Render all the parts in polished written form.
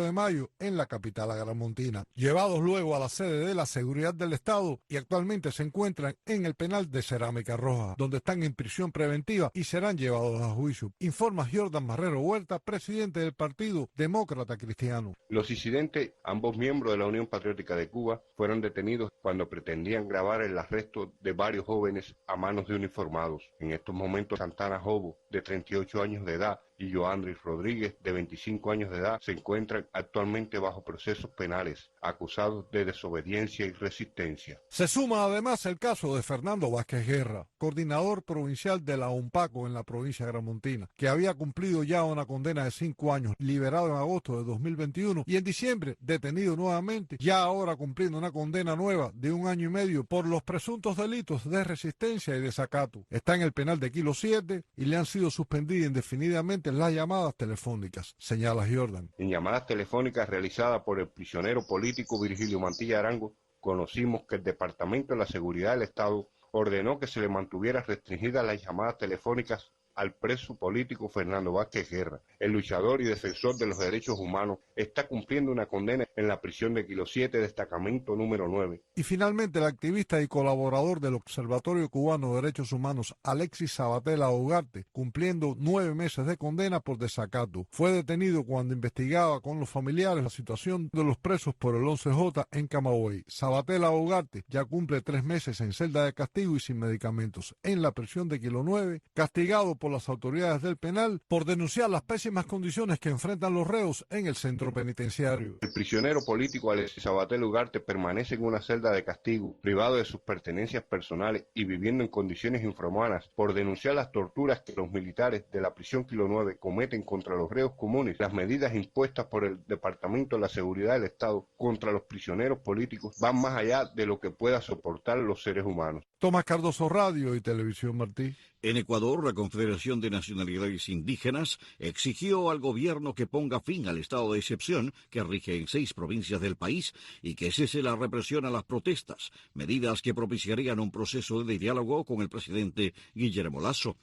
de mayo en la capital agramontina, llevados luego a la sede de la Seguridad del Estado y actualmente se encuentran en el penal de Cerámica Roja, donde están en prisión preventiva y serán llevados a juicio. Informa Jordan Marrero Huerta, presidente del Partido Demócrata Cristiano. Los incidentes, ambos miembros de la Unión Patriótica de Cuba, fueron detenidos cuando pretendían grabar el arresto de varios jóvenes a manos de uniformados. En estos momentos, Santana Jobo, de 38 años de edad, y Joandris Rodríguez, de 25 años de edad, se encuentran actualmente bajo procesos penales, acusados de desobediencia y resistencia. Se suma además el caso de Fernando Vázquez Guerra, coordinador provincial de la UNPACO en la provincia agramontina, que había cumplido ya una condena de 5 años, liberado en agosto de 2021 y en diciembre detenido nuevamente, ya ahora cumpliendo una condena nueva de 1 año y medio por los presuntos delitos de resistencia y desacato. Está en el penal de Kilo 7 y le han sido suspendidas indefinidamente las llamadas telefónicas, señala Jordan. En llamadas telefónicas realizadas por el prisionero político Virgilio Mantilla Arango, conocimos que el Departamento de la Seguridad del Estado ordenó que se le mantuviera restringidas las llamadas telefónicas al preso político Fernando Vázquez Guerra. El luchador y defensor de los derechos humanos está cumpliendo una condena en la prisión de Kilo 7, destacamento número 9. Y finalmente el activista y colaborador del Observatorio Cubano de Derechos Humanos, Alexis Sabatella Ugarte, cumpliendo 9 meses de condena por desacato. Fue detenido cuando investigaba con los familiares la situación de los presos por el 11J en Camagüey. Sabatella Ugarte ya cumple 3 meses en celda de castigo y sin medicamentos en la prisión de Kilo 9, castigado por las autoridades del penal por denunciar las pésimas condiciones que enfrentan los reos en el centro penitenciario. El prisionero político Alexis Sabatella Ugarte permanece en una celda de castigo, privado de sus pertenencias personales y viviendo en condiciones infrahumanas por denunciar las torturas que los militares de la prisión Kilo 9 cometen contra los reos comunes, las medidas impuestas por el Departamento de la Seguridad del Estado contra los prisioneros políticos van más allá de lo que pueda soportar los seres humanos. Tomás Cardoso, Radio y Televisión Martí. En Ecuador, la Confederación de Nacionalidades Indígenas exigió al gobierno que ponga fin al estado de excepción que rige en 6 provincias del país y que cese la represión a las protestas, medidas que propiciarían un proceso de diálogo con el presidente Guillermo Lasso.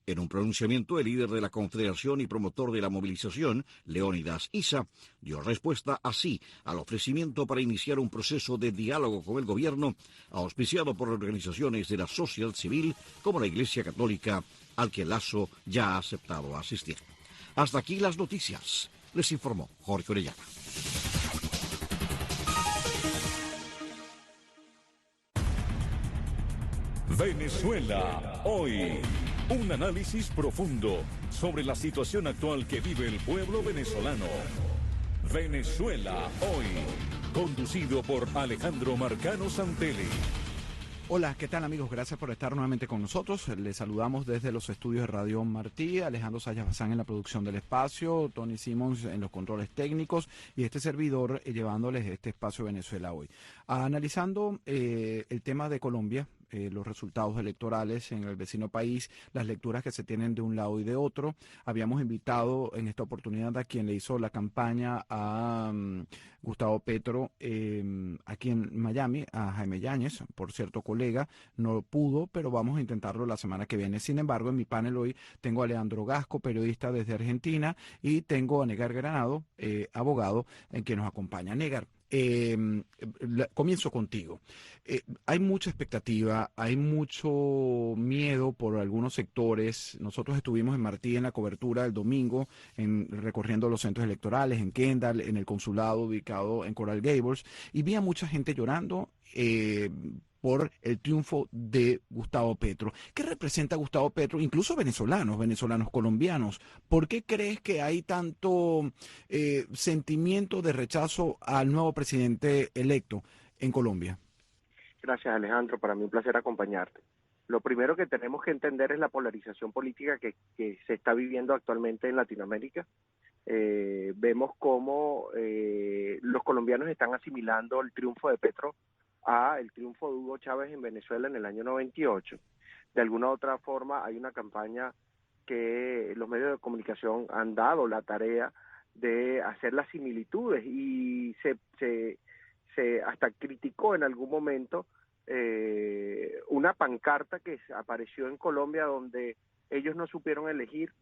En un pronunciamiento, el líder de la Confederación y promotor de la movilización, Leónidas Issa, dio respuesta así al ofrecimiento para iniciar un proceso de diálogo con el gobierno, auspiciado por organizaciones de la sociedad civil como la Iglesia Católica, al que Lasso ya ha aceptado asistir. Hasta aquí las noticias. Les informó Jorge Orellana. Venezuela hoy. Un análisis profundo sobre la situación actual que vive el pueblo venezolano. Venezuela hoy. Conducido por Alejandro Marcano Santelli. Hola, ¿qué tal amigos? Gracias por estar nuevamente con nosotros. Les saludamos desde los estudios de Radio Martí, Alejandro Sayas Bazán en la producción del espacio, Tony Simmons en los controles técnicos y este servidor llevándoles este espacio Venezuela hoy. Analizando el tema de Colombia, los resultados electorales en el vecino país, las lecturas que se tienen de un lado y de otro. Habíamos invitado en esta oportunidad a quien le hizo la campaña a Gustavo Petro aquí en Miami, a Jaime Yáñez, por cierto colega, no pudo, pero vamos a intentarlo la semana que viene. Sin embargo, en mi panel hoy tengo a Leandro Gasco, periodista desde Argentina, y tengo a Negar Granado, abogado, en quien nos acompaña. Negar, comienzo contigo. Hay mucha expectativa, hay mucho miedo por algunos sectores. Nosotros estuvimos en Martí en la cobertura del domingo, recorriendo los centros electorales, en Kendall, en el consulado ubicado en Coral Gables, y vi a mucha gente llorando por el triunfo de Gustavo Petro. ¿Qué representa Gustavo Petro? Incluso venezolanos colombianos. ¿Por qué crees que hay tanto sentimiento de rechazo al nuevo presidente electo en Colombia? Gracias, Alejandro. Para mí un placer acompañarte. Lo primero que tenemos que entender es la polarización política que se está viviendo actualmente en Latinoamérica. Vemos cómo los colombianos están asimilando el triunfo de Petro a el triunfo de Hugo Chávez en Venezuela en el año 98. De alguna u otra forma hay una campaña que los medios de comunicación han dado la tarea de hacer las similitudes y se hasta criticó en algún momento una pancarta que apareció en Colombia donde ellos no supieron elegir,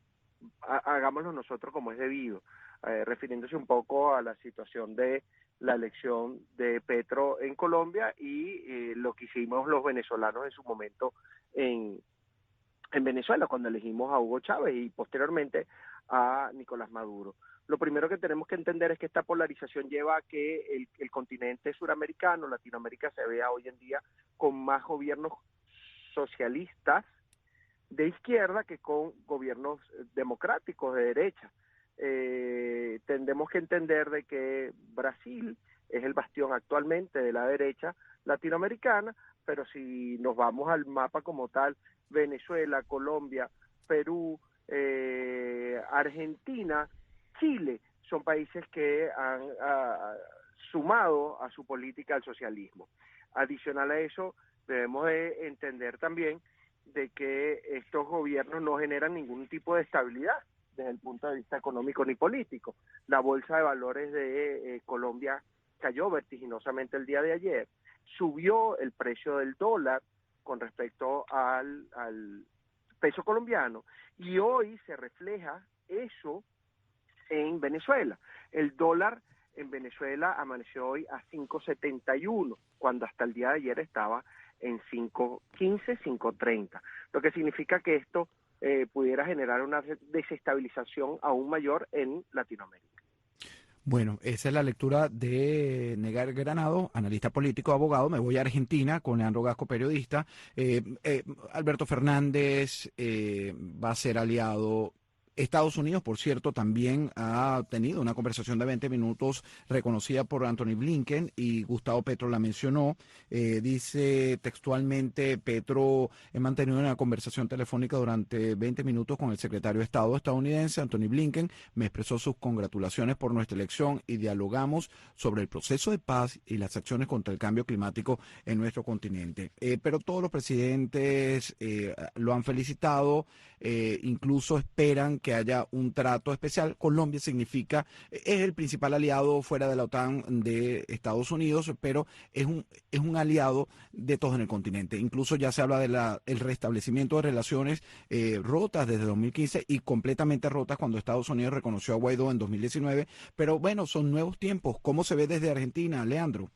hagámoslo nosotros como es debido. refiriéndose un poco a la situación de la elección de Petro en Colombia y lo que hicimos los venezolanos en su momento en Venezuela, cuando elegimos a Hugo Chávez y posteriormente a Nicolás Maduro. Lo primero que tenemos que entender es que esta polarización lleva a que el continente suramericano, Latinoamérica, se vea hoy en día con más gobiernos socialistas de izquierda que con gobiernos democráticos de derecha. Tendremos que entender de que Brasil es el bastión actualmente de la derecha latinoamericana, pero si nos vamos al mapa como tal, Venezuela, Colombia, Perú, Argentina, Chile, son países que han sumado a su política al socialismo. Adicional a eso, debemos de entender también de que estos gobiernos no generan ningún tipo de estabilidad desde el punto de vista económico ni político. La bolsa de valores de Colombia cayó vertiginosamente el día de ayer, subió el precio del dólar con respecto al peso colombiano, y hoy se refleja eso en Venezuela. El dólar en Venezuela amaneció hoy a 5.71, cuando hasta el día de ayer estaba en 5.15, 5.30, lo que significa que esto pudiera generar una desestabilización aún mayor en Latinoamérica. Bueno, esa es la lectura de Negar Granado, analista político, abogado. Me voy a Argentina con Leandro Gasco, periodista. Alberto Fernández va a ser aliado. Estados Unidos, por cierto, también ha tenido una conversación de 20 minutos reconocida por Anthony Blinken, y Gustavo Petro la mencionó. Dice textualmente: Petro, he mantenido una conversación telefónica durante 20 minutos con el secretario de Estado estadounidense, Anthony Blinken. Me expresó sus congratulaciones por nuestra elección y dialogamos sobre el proceso de paz y las acciones contra el cambio climático en nuestro continente. Pero todos los presidentes lo han felicitado, incluso esperan que haya un trato especial. Colombia es el principal aliado fuera de la OTAN de Estados Unidos, pero es un aliado de todos en el continente. Incluso ya se habla del restablecimiento de relaciones rotas desde 2015 y completamente rotas cuando Estados Unidos reconoció a Guaidó en 2019. Pero bueno, son nuevos tiempos. ¿Cómo se ve desde Argentina, Leandro?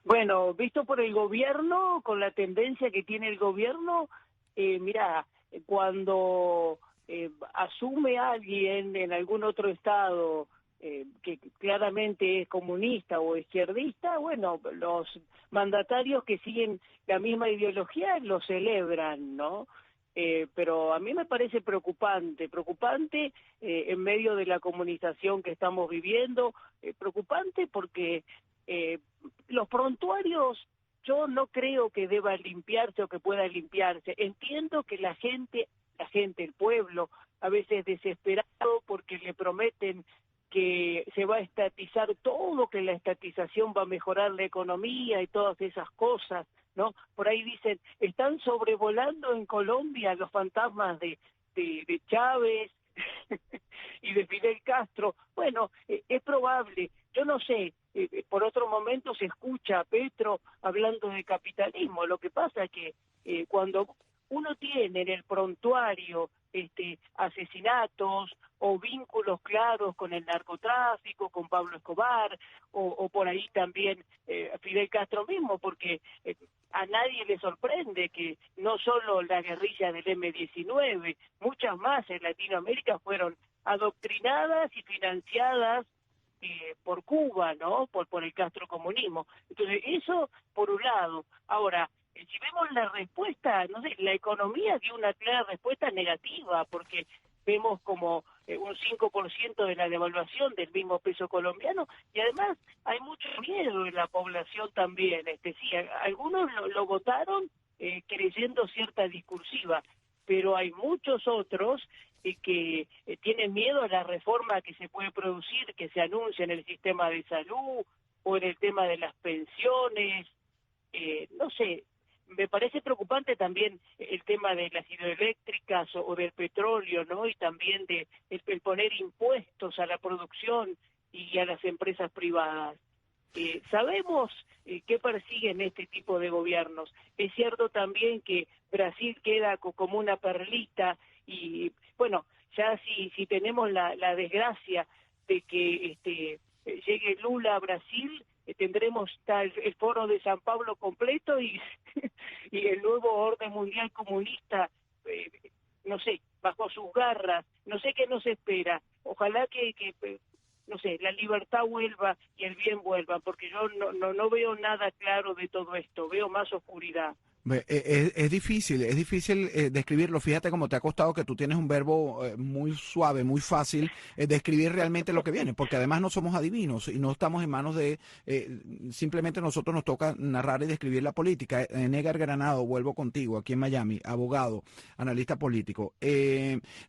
Bueno, visto por el gobierno, con la tendencia que tiene el gobierno, mira, cuando asume alguien en algún otro estado que claramente es comunista o izquierdista, bueno, los mandatarios que siguen la misma ideología lo celebran, ¿no? Pero a mí me parece preocupante en medio de la comunización que estamos viviendo, preocupante porque los prontuarios, yo no creo que deba limpiarse o que pueda limpiarse. Entiendo que la gente, el pueblo, a veces desesperado porque le prometen que se va a estatizar todo, que la estatización va a mejorar la economía y todas esas cosas, ¿no? Por ahí dicen, están sobrevolando en Colombia los fantasmas de Chávez y de Fidel Castro. Bueno, es probable, yo no sé. Por otro momento se escucha a Petro hablando de capitalismo. Lo que pasa es que cuando uno tiene en el prontuario asesinatos o vínculos claros con el narcotráfico, con Pablo Escobar, o por ahí también Fidel Castro mismo, porque a nadie le sorprende que no solo la guerrilla del M-19, muchas más en Latinoamérica fueron adoctrinadas y financiadas por Cuba, ¿no? Por el castrocomunismo. Entonces, eso por un lado. Ahora, si vemos la respuesta, no sé, la economía dio una clara respuesta negativa, porque vemos como un 5% de la devaluación del mismo peso colombiano, y además hay mucho miedo en la población también. Sí, algunos lo votaron creyendo cierta discursiva, pero hay muchos otros que tienen miedo a la reforma que se puede producir, que se anuncia en el sistema de salud o en el tema de las pensiones. No sé, me parece preocupante también el tema de las hidroeléctricas o del petróleo, ¿no? Y también de el poner impuestos a la producción y a las empresas privadas. Sabemos qué persiguen este tipo de gobiernos. Es cierto también que Brasil queda como una perlita y, bueno, ya si tenemos la desgracia de que llegue Lula a Brasil, tendremos el foro de San Pablo completo y y el nuevo orden mundial comunista, no sé, bajo sus garras. No sé qué nos espera. Ojalá que no sé, la libertad vuelva y el bien vuelva, porque yo no veo nada claro de todo esto, veo más oscuridad. Es difícil describirlo. Fíjate cómo te ha costado, que tú tienes un verbo muy suave, muy fácil, describir realmente lo que viene, porque además no somos adivinos y no estamos en manos de, simplemente nosotros nos toca narrar y describir la política. Negar Granado, vuelvo contigo, aquí en Miami, abogado, analista político.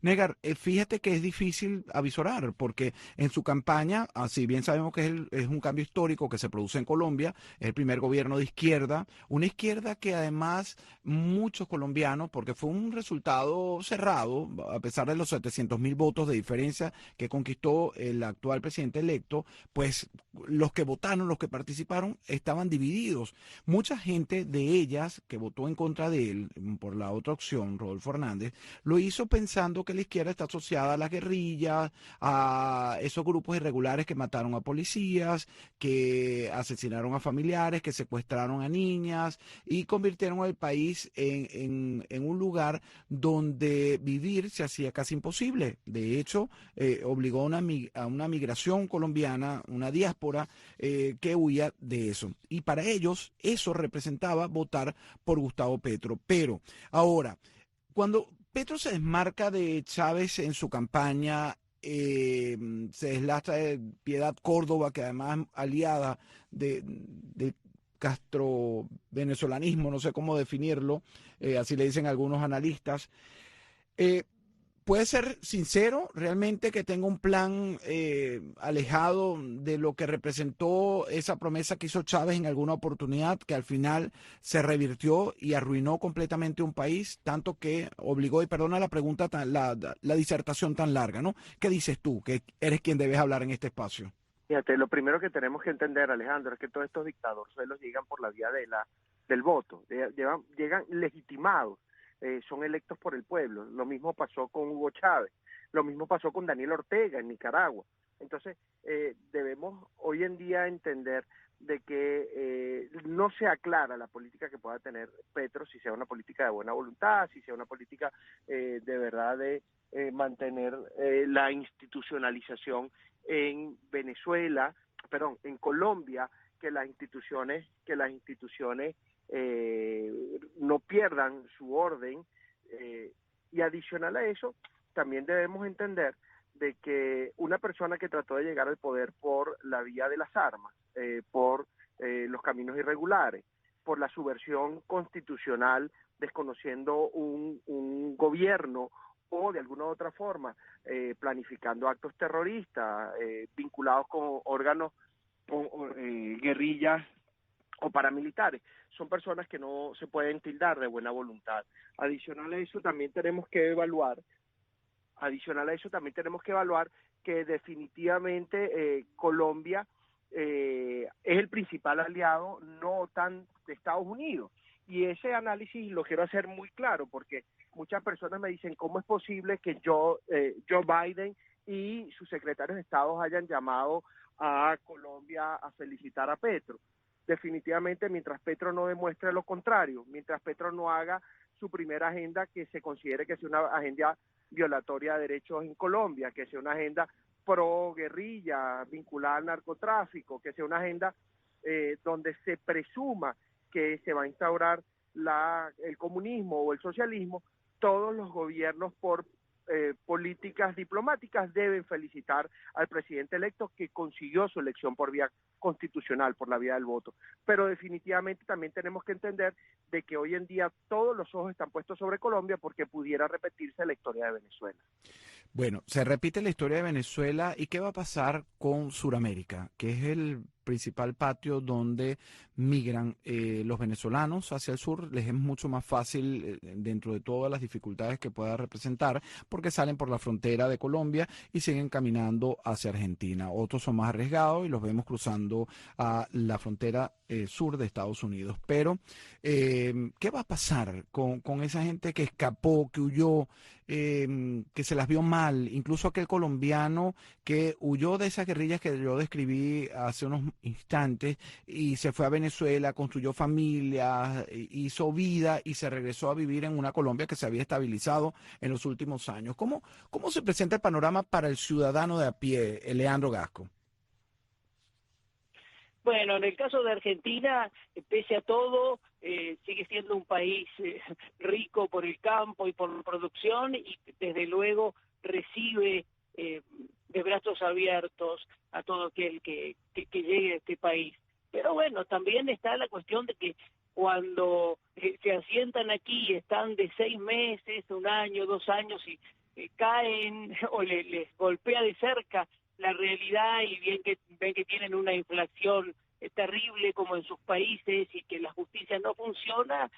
Negar, fíjate que es difícil avisorar, porque en su campaña, si bien sabemos que es un cambio histórico que se produce en Colombia, es el primer gobierno de izquierda, una izquierda que además muchos colombianos, porque fue un resultado cerrado, a pesar de los 700.000 votos de diferencia que conquistó el actual presidente electo, pues los que votaron, los que participaron, estaban divididos. Mucha gente de ellas que votó en contra de él, por la otra opción, Rodolfo Hernández, lo hizo pensando que la izquierda está asociada a las guerrillas, a esos grupos irregulares que mataron a policías, que asesinaron a familiares, que secuestraron a niñas y convirtieron al país en un lugar donde vivir se hacía casi imposible. De hecho, obligó a una migración colombiana, una diáspora que huía de eso. Y para ellos eso representaba votar por Gustavo Petro. Pero ahora, cuando Petro se desmarca de Chávez en su campaña, se deslasta de Piedad Córdoba, que además aliada de castro venezolanismo, no sé cómo definirlo, así le dicen algunos analistas. ¿Puede ser sincero realmente que tenga un plan alejado de lo que representó esa promesa que hizo Chávez en alguna oportunidad, que al final se revirtió y arruinó completamente un país, tanto que obligó, y perdona la pregunta, la disertación tan larga, ¿no? ¿Qué dices tú, que eres quien debes hablar en este espacio? Fíjate, lo primero que tenemos que entender, Alejandro, es que todos estos dictadorzuelos llegan por la vía del voto, llegan legitimados, son electos por el pueblo. Lo mismo pasó con Hugo Chávez, lo mismo pasó con Daniel Ortega en Nicaragua. Entonces, debemos hoy en día entender de que no se aclara la política que pueda tener Petro, si sea una política de buena voluntad, si sea una política de verdad de mantener la institucionalización en Venezuela, perdón, en Colombia, que las instituciones no pierdan su orden, y adicional a eso, también debemos entender de que una persona que trató de llegar al poder por la vía de las armas, por los caminos irregulares, por la subversión constitucional, desconociendo un gobierno o de alguna u otra forma planificando actos terroristas vinculados con órganos, con guerrillas o paramilitares, son personas que no se pueden tildar de buena voluntad. Adicional a eso también tenemos que evaluar que definitivamente Colombia es el principal aliado no OTAN de Estados Unidos. Y ese análisis lo quiero hacer muy claro, porque muchas personas me dicen, ¿cómo es posible que Joe Biden y sus secretarios de Estado hayan llamado a Colombia a felicitar a Petro? Definitivamente, mientras Petro no demuestre lo contrario, mientras Petro no haga su primera agenda que se considere que sea una agenda violatoria de derechos en Colombia, que sea una agenda pro guerrilla, vinculada al narcotráfico, que sea una agenda donde se presuma que se va a instaurar el comunismo o el socialismo, todos los gobiernos por políticas diplomáticas deben felicitar al presidente electo que consiguió su elección por vía constitucional, por la vía del voto. Pero definitivamente también tenemos que entender de que hoy en día todos los ojos están puestos sobre Colombia porque pudiera repetirse la historia de Venezuela. Bueno, se repite la historia de Venezuela, ¿y qué va a pasar con Sudamérica, que es el principal patio donde migran los venezolanos hacia el sur? Les es mucho más fácil, dentro de todas las dificultades que pueda representar, porque salen por la frontera de Colombia y siguen caminando hacia Argentina. Otros son más arriesgados y los vemos cruzando a la frontera sur de Estados Unidos. Pero, ¿qué va a pasar con esa gente que escapó, que huyó? que se las vio mal, incluso aquel colombiano que huyó de esas guerrillas que yo describí hace unos instantes y se fue a Venezuela, construyó familia, hizo vida y se regresó a vivir en una Colombia que se había estabilizado en los últimos años. ¿Cómo se presenta el panorama para el ciudadano de a pie, Leandro Gasco? Bueno, en el caso de Argentina, pese a todo, sigue siendo un país rico por el campo y por la producción y desde luego recibe de brazos abiertos a todo aquel que llegue a este país. Pero bueno, también está la cuestión de que cuando se asientan aquí y están de 6 meses, 1 año, 2 años y caen o les golpea de cerca la realidad y ven que tienen una inflación terrible como en sus países y que la justicia no funciona,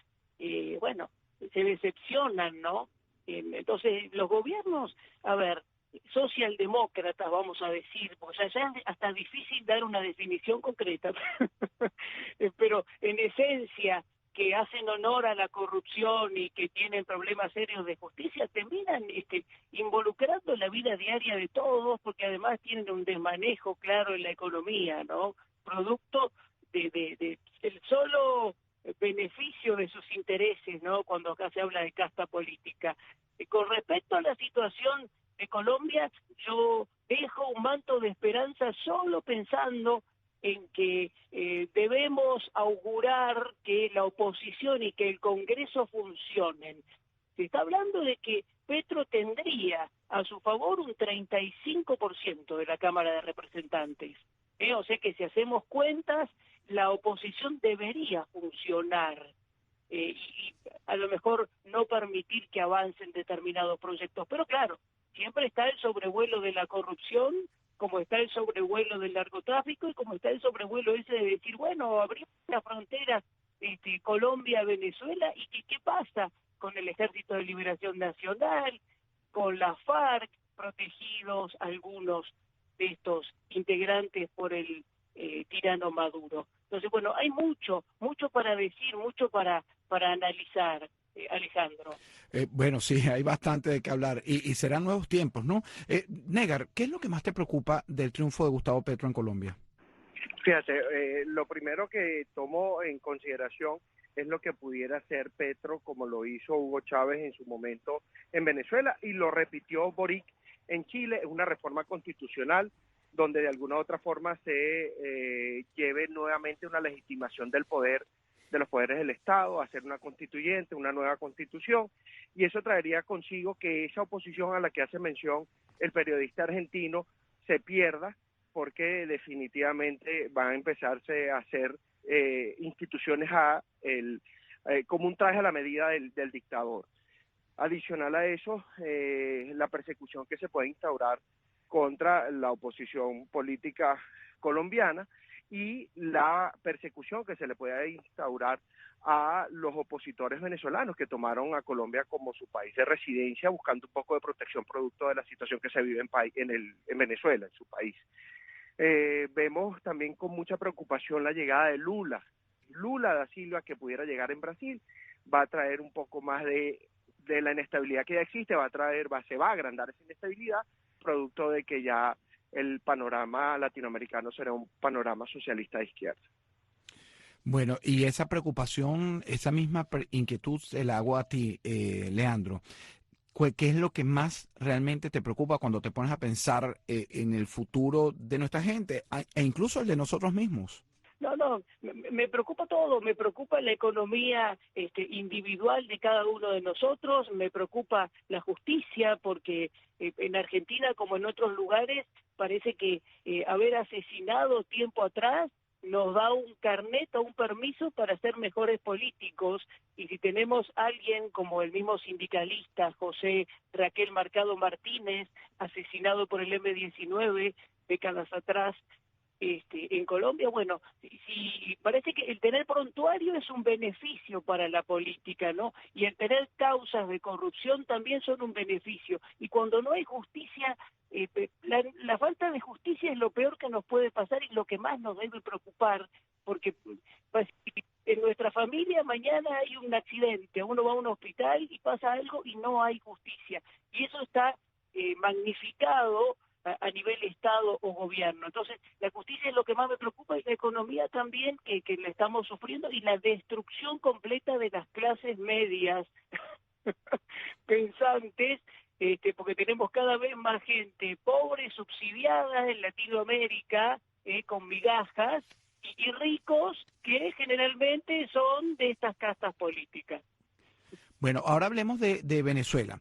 bueno, se decepcionan, ¿no? Entonces, los gobiernos, a ver, socialdemócratas, vamos a decir, porque ya es hasta difícil dar una definición concreta, pero en esencia, que hacen honor a la corrupción y que tienen problemas serios de justicia, terminan involucrando la vida diaria de todos, porque además tienen un desmanejo claro en la economía, ¿no? Producto de el solo beneficio de sus intereses, ¿no? Cuando acá se habla de casta política. Con respecto a la situación de Colombia, yo dejo un manto de esperanza solo pensando en que debemos augurar que la oposición y que el Congreso funcionen. Se está hablando de que Petro tendría a su favor un 35% de la Cámara de Representantes. O sea que si hacemos cuentas, la oposición debería funcionar y a lo mejor no permitir que avancen determinados proyectos. Pero claro, siempre está el sobrevuelo de la corrupción, como está el sobrevuelo del narcotráfico y como está el sobrevuelo ese de decir, bueno, abrimos la frontera Colombia-Venezuela y ¿qué pasa con el Ejército de Liberación Nacional, con la FARC, protegidos algunos de estos integrantes por el tirano Maduro? Entonces, bueno, hay mucho para decir, mucho para analizar. Alejandro. Bueno, sí, hay bastante de qué hablar y serán nuevos tiempos, ¿no? Negar, ¿qué es lo que más te preocupa del triunfo de Gustavo Petro en Colombia? Fíjate, lo primero que tomo en consideración es lo que pudiera hacer Petro, como lo hizo Hugo Chávez en su momento en Venezuela y lo repitió Boric en Chile. Es una reforma constitucional donde de alguna u otra forma se lleve nuevamente una legitimación del poder, de los poderes del Estado, hacer una constituyente, una nueva constitución, y eso traería consigo que esa oposición a la que hace mención el periodista argentino se pierda, porque definitivamente van a empezarse a hacer instituciones como un traje a la medida del dictador. Adicional a eso, la persecución que se puede instaurar contra la oposición política colombiana y la persecución que se le puede instaurar a los opositores venezolanos que tomaron a Colombia como su país de residencia, buscando un poco de protección producto de la situación que se vive en Venezuela, en su país. Vemos también con mucha preocupación la llegada de Lula da Silva, que pudiera llegar en Brasil, va a traer un poco más de la inestabilidad que ya existe, se va a agrandar esa inestabilidad, producto de que ya el panorama latinoamericano será un panorama socialista de izquierda. Bueno, y esa preocupación, esa misma inquietud se la hago a ti, Leandro. ¿Qué es lo que más realmente te preocupa cuando te pones a pensar en el futuro de nuestra gente e incluso el de nosotros mismos? No, me preocupa todo, me preocupa la economía individual de cada uno de nosotros, me preocupa la justicia, porque en Argentina como en otros lugares parece que haber asesinado tiempo atrás nos da un carnet o un permiso para ser mejores políticos, y si tenemos a alguien como el mismo sindicalista José Raquel Mercado Martínez, asesinado por el M-19 décadas atrás, en Colombia, bueno, si parece que el tener prontuario es un beneficio para la política, ¿no? Y el tener causas de corrupción también son un beneficio. Y cuando no hay justicia, la falta de justicia es lo peor que nos puede pasar y lo que más nos debe preocupar, porque en nuestra familia mañana hay un accidente, uno va a un hospital y pasa algo y no hay justicia. Y eso está magnificado a nivel Estado o gobierno. Entonces, la justicia es lo que más me preocupa y la economía también, que la estamos sufriendo, y la destrucción completa de las clases medias pensantes, porque tenemos cada vez más gente pobre, subsidiada en Latinoamérica, con migajas, y ricos que generalmente son de estas castas políticas. Bueno, ahora hablemos de Venezuela.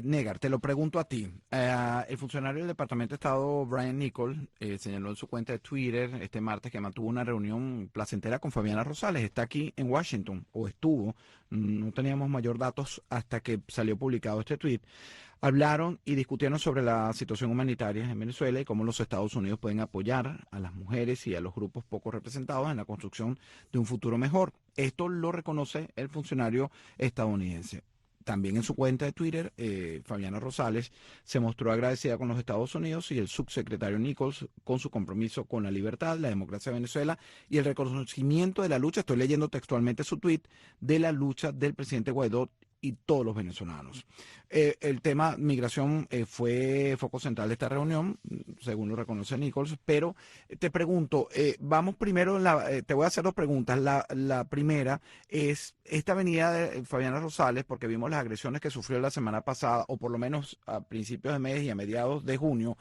Negar, te lo pregunto a ti. El funcionario del Departamento de Estado, Brian Nichols, señaló en su cuenta de Twitter este martes que mantuvo una reunión placentera con Fabiana Rosales. Está aquí en Washington, o estuvo. No teníamos mayor datos hasta que salió publicado este tweet. Hablaron y discutieron sobre la situación humanitaria en Venezuela y cómo los Estados Unidos pueden apoyar a las mujeres y a los grupos poco representados en la construcción de un futuro mejor. Esto lo reconoce el funcionario estadounidense. También en su cuenta de Twitter, Fabiana Rosales se mostró agradecida con los Estados Unidos y el subsecretario Nichols con su compromiso con la libertad, la democracia de Venezuela y el reconocimiento de la lucha, estoy leyendo textualmente su tweet, de la lucha del presidente Guaidó y todos los venezolanos. El tema migración fue foco central de esta reunión, según lo reconoce Nichols, pero te pregunto, vamos primero, te voy a hacer dos preguntas. La primera es esta venida de Fabiana Rosales, porque vimos las agresiones que sufrió la semana pasada, o por lo menos a principios de mes y a mediados de junio,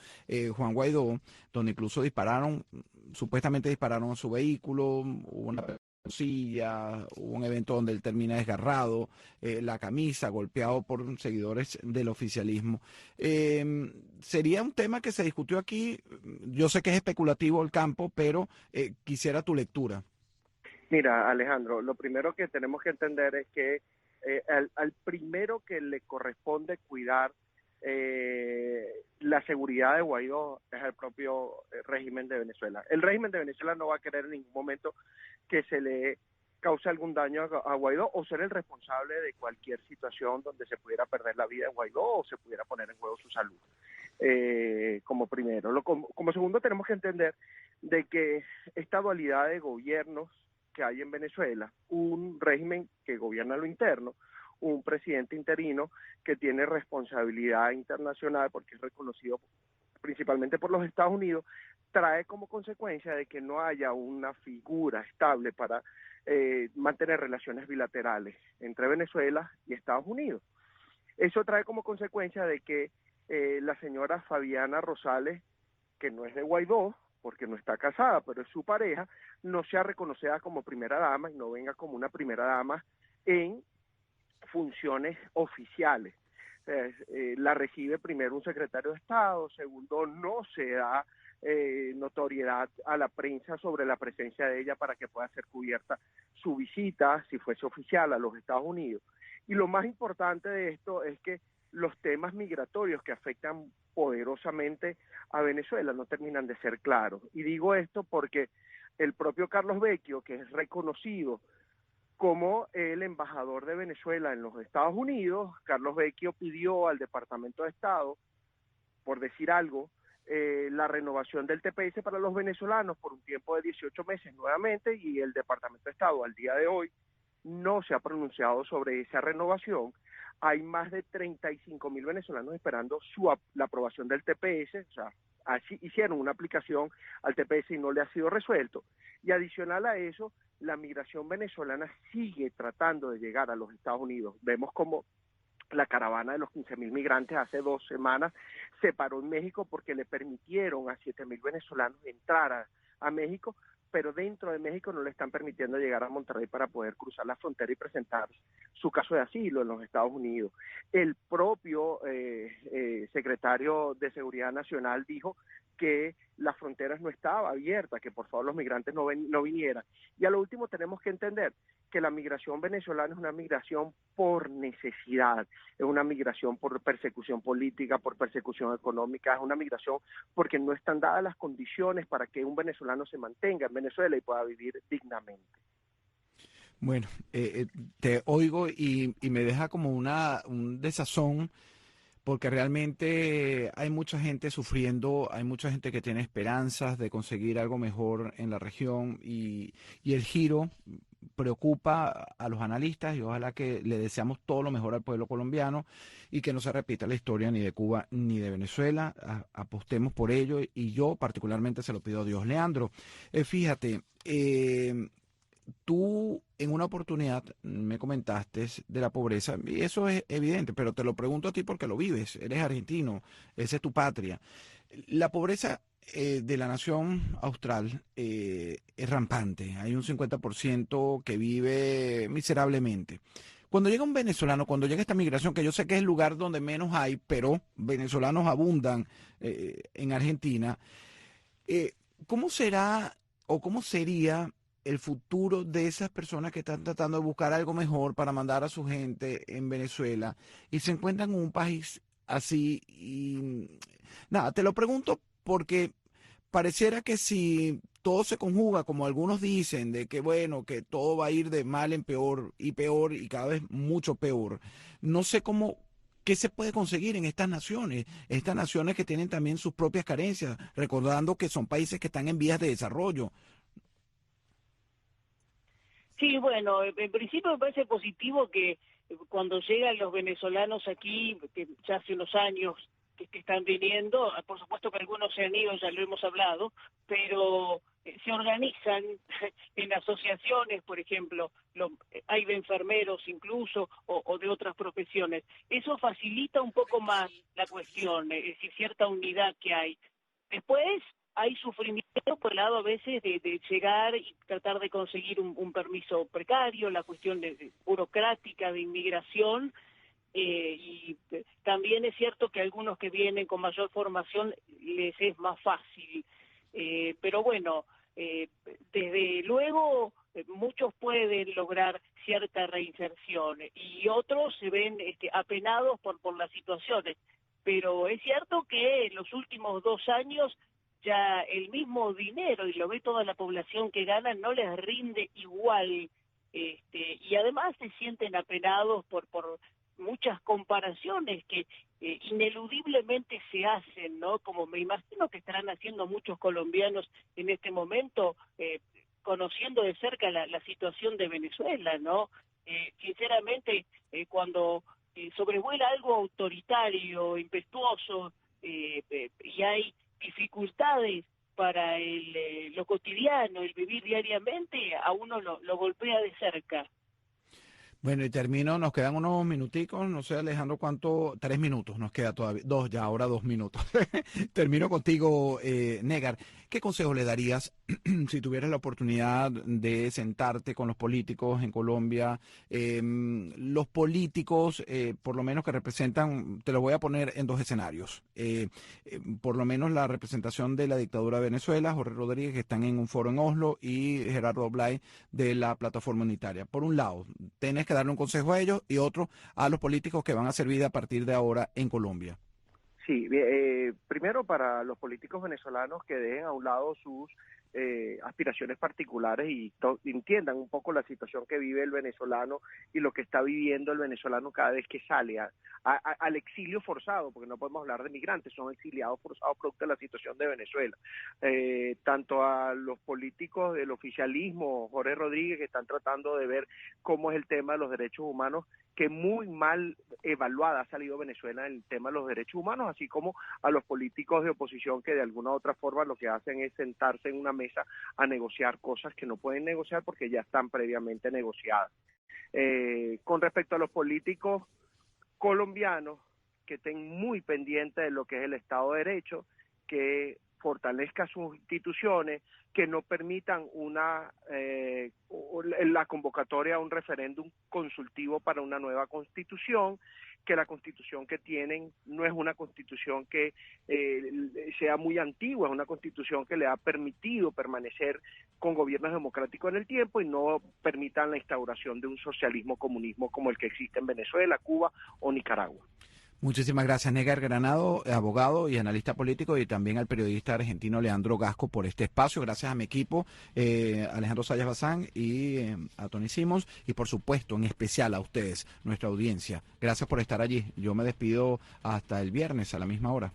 Juan Guaidó, donde incluso supuestamente dispararon a su vehículo, hubo una silla, hubo un evento donde él termina desgarrado, la camisa, golpeado por seguidores del oficialismo. Sería un tema que se discutió aquí. Yo sé que es especulativo el campo, pero quisiera tu lectura. Mira, Alejandro, lo primero que tenemos que entender es que al primero que le corresponde cuidar la seguridad de Guaidó es el propio régimen de Venezuela. El régimen de Venezuela no va a querer en ningún momento que se le cause algún daño a Guaidó o ser el responsable de cualquier situación donde se pudiera perder la vida de Guaidó o se pudiera poner en juego su salud. Como primero. Como segundo, tenemos que entender de que esta dualidad de gobiernos que hay en Venezuela, un régimen que gobierna lo interno, un presidente interino que tiene responsabilidad internacional porque es reconocido principalmente por los Estados Unidos, trae como consecuencia de que no haya una figura estable para mantener relaciones bilaterales entre Venezuela y Estados Unidos. Eso trae como consecuencia de que la señora Fabiana Rosales, que no es de Guaidó, porque no está casada, pero es su pareja, no sea reconocida como primera dama y no venga como una primera dama en funciones oficiales. La recibe primero un secretario de Estado, segundo, no se da notoriedad a la prensa sobre la presencia de ella para que pueda ser cubierta su visita, si fuese oficial, a los Estados Unidos. Y lo más importante de esto es que los temas migratorios que afectan poderosamente a Venezuela no terminan de ser claros. Y digo esto porque el propio Carlos Vecchio, que es reconocido como el embajador de Venezuela en los Estados Unidos, Carlos Vecchio pidió al Departamento de Estado, por decir algo, la renovación del TPS para los venezolanos por un tiempo de 18 meses nuevamente, y el Departamento de Estado al día de hoy no se ha pronunciado sobre esa renovación. Hay más de 35.000 venezolanos esperando la aprobación del TPS, o sea, así hicieron una aplicación al TPS y no le ha sido resuelto. Y adicional a eso, la migración venezolana sigue tratando de llegar a los Estados Unidos. Vemos como la caravana de los 15.000 migrantes hace 2 semanas se paró en México porque le permitieron a 7.000 venezolanos entrar a México, pero dentro de México no le están permitiendo llegar a Monterrey para poder cruzar la frontera y presentar su caso de asilo en los Estados Unidos. El propio secretario de Seguridad Nacional dijo que las fronteras no estaban abiertas, que por favor los migrantes no vinieran. Y a lo último tenemos que entender que la migración venezolana es una migración por necesidad, es una migración por persecución política, por persecución económica, es una migración porque no están dadas las condiciones para que un venezolano se mantenga en Venezuela y pueda vivir dignamente. Bueno, te oigo y me deja como un desazón, porque realmente hay mucha gente sufriendo, hay mucha gente que tiene esperanzas de conseguir algo mejor en la región y el giro preocupa a los analistas y ojalá que le deseamos todo lo mejor al pueblo colombiano y que no se repita la historia ni de Cuba ni de Venezuela. Apostemos por ello y yo particularmente se lo pido a Dios. Leandro, fíjate, tú en una oportunidad me comentaste de la pobreza, y eso es evidente, pero te lo pregunto a ti porque lo vives, eres argentino, esa es tu patria. La pobreza de la nación austral es rampante, hay un 50% que vive miserablemente. Cuando llega un venezolano, cuando llega esta migración, que yo sé que es el lugar donde menos hay, pero venezolanos abundan en Argentina, ¿cómo será o cómo sería el futuro de esas personas que están tratando de buscar algo mejor para mandar a su gente en Venezuela y se encuentran en un país así? Y nada, te lo pregunto porque pareciera que si todo se conjuga, como algunos dicen, de que bueno, que todo va a ir de mal en peor y cada vez mucho peor, no sé cómo, qué se puede conseguir en estas naciones que tienen también sus propias carencias, recordando que son países que están en vías de desarrollo. Sí, bueno, en principio me parece positivo que cuando llegan los venezolanos aquí, que ya hace unos años que están viniendo, por supuesto que algunos se han ido, ya lo hemos hablado, pero se organizan en asociaciones, por ejemplo, hay de enfermeros incluso, o de otras profesiones. Eso facilita un poco más la cuestión, es decir, cierta unidad que hay. Después hay sufrimiento por el lado a veces de llegar y tratar de conseguir un permiso precario, la cuestión burocrática de inmigración, y también es cierto que algunos que vienen con mayor formación les es más fácil, pero bueno, desde luego muchos pueden lograr cierta reinserción y otros se ven apenados por las situaciones, pero es cierto que en los últimos 2 años ya el mismo dinero, y lo ve toda la población que gana, no les rinde igual, y además se sienten apenados por muchas comparaciones que ineludiblemente se hacen, ¿no? Como me imagino que estarán haciendo muchos colombianos en este momento, conociendo de cerca la situación de Venezuela, ¿no? Sinceramente, cuando sobrevuela algo autoritario, impetuoso, y hay dificultades para lo cotidiano, el vivir diariamente, a uno lo golpea de cerca. Bueno, y termino, nos quedan unos minuticos, no sé Alejandro cuánto, 3 minutos nos queda todavía, 2 ya, ahora 2 minutos. Termino contigo, Negar. ¿Qué consejo le darías si tuvieras la oportunidad de sentarte con los políticos en Colombia? Los políticos, por lo menos que representan, te lo voy a poner en 2 escenarios. Por lo menos la representación de la dictadura de Venezuela, Jorge Rodríguez, que están en un foro en Oslo, y Gerardo Blay de la Plataforma Unitaria. Por un lado, tienes que darle un consejo a ellos y otro a los políticos que van a servir a partir de ahora en Colombia. Sí, primero para los políticos venezolanos que dejen a un lado sus aspiraciones particulares y entiendan un poco la situación que vive el venezolano y lo que está viviendo el venezolano cada vez que sale al exilio forzado, porque no podemos hablar de migrantes, son exiliados forzados producto de la situación de Venezuela. Tanto a los políticos del oficialismo, Jorge Rodríguez, que están tratando de ver cómo es el tema de los derechos humanos, que muy mal evaluada ha salido Venezuela en el tema de los derechos humanos, así como a los políticos de oposición que de alguna u otra forma lo que hacen es sentarse en una mesa a negociar cosas que no pueden negociar porque ya están previamente negociadas. Con respecto a los políticos colombianos, que estén muy pendientes de lo que es el Estado de Derecho, que fortalezca sus instituciones, que no permitan la convocatoria a un referéndum consultivo para una nueva constitución, que la constitución que tienen no es una constitución que sea muy antigua, es una constitución que le ha permitido permanecer con gobiernos democráticos en el tiempo y no permitan la instauración de un socialismo-comunismo como el que existe en Venezuela, Cuba o Nicaragua. Muchísimas gracias, Negar Granado, abogado y analista político, y también al periodista argentino Leandro Gasco por este espacio. Gracias a mi equipo, Alejandro Sayas Bazán y a Tony Simons, y por supuesto, en especial a ustedes, nuestra audiencia. Gracias por estar allí. Yo me despido hasta el viernes a la misma hora.